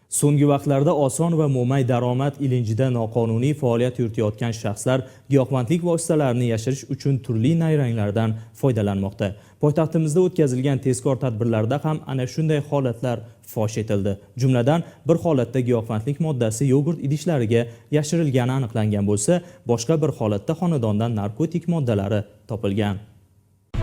So'nggi vaqtlarda oson va mo'may daromad ilinjida noqonuniy faoliyat yuritayotgan shaxslar giyohvandlik vositalarini yashirish uchun turli nayranglardan foydalanmoqda. Poytaxtimizda o'tkazilgan tezkor tadbirlarda ham ana shunday holatlar fosh etildi. Jumladan, bir holatda giyohvandlik moddasi yogurt idishlariga yashirilgani aniqlangan bo'lsa, boshqa bir holatda xonadondan narkotik moddalari topilgan.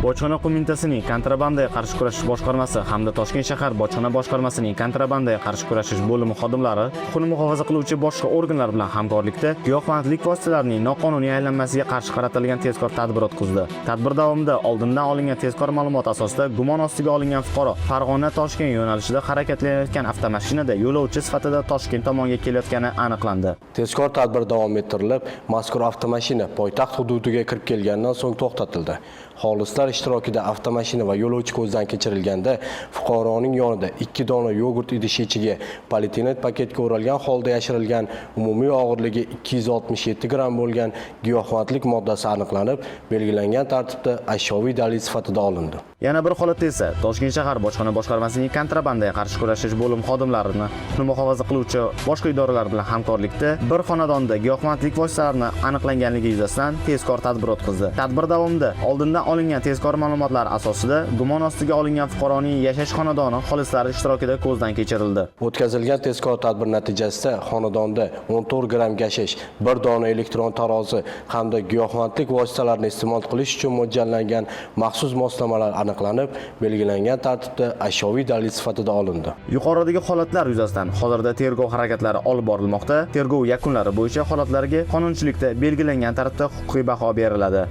Bojxona qo'mitasining kontrabandaga qarshi kurashish boshqarmasi hamda Toshkent shahar bojxona boshqarmasining kontrabandaga qarshi kurashish bo'limi xodimlari huquqni muhofaza qiluvchi boshqa organlar bilan hamkorlikda giyohvandlik vositalarining noqonuniy aylanmasiga qarshi qaratilgan tezkor tadbir o'tkazdi. Tadbir davomida oldindan olingan tezkor ma'lumot asosida gumon ostiga olingan fuqaro Farg'ona-Toshkent yo'nalishida harakatlanayotgan avtomashinada yo'lovchi sifatida Toshkent tomonga kelayotgani aniqlandi. Tezkor tadbir davom ettirilib, mazkur avtomashina poytaxt hududiga kirib kelgandan so'ng to'xtatildi. Xolislar ishtirokida avtomashina va yo'lovchi ko'zdan kechirilganda fuqaroning yonida 2 dona yogurt idishi ichiga polietilen paketga o'ralgan holda yashirilgan umumiy og'irligi 267 gram bo'lgan giyohvandlik moddasi aniqlanib, belgilangan tartibda ashyoviy dalil sifatida olindi. Yana bir holatda esa Toshkent shahar bojxona boshqarmasining kontrabandaga qarshi kurashish bo'lim xodimlarini huquqni muhofaza qiluvchi boshqa idoralar bilan hamkorlikda bir xonadonda giyohvandlik vositalarini aniqlanganligi yuzasidan tezkor tadbir o'tkazdi. Tadbir davomida oldindan olingan tezkor ma'lumotlar asosida gumon ostiga olingan fuqaroning yashash xonadoni xolislar ishtirokida ko'zdan kechirildi. O'tkazilgan tezkor tadbir natijasida xonadonda 14 gram gashish, 1 dona elektron tarozi hamda giyohvandlik vositalarini iste'mol qilish uchun mo'ljallangan maxsus moslamalar aniqlanib, belgilangan tartibda ashyoviy dalil sifatida olindi. Yuqoridagi holatlar yuzasidan hozirda tergov harakatlari olib borilmoqda. Tergov yakunlari bo'yicha holatlarga qonunchilikda belgilangan tartibda huquqiy baho beriladi.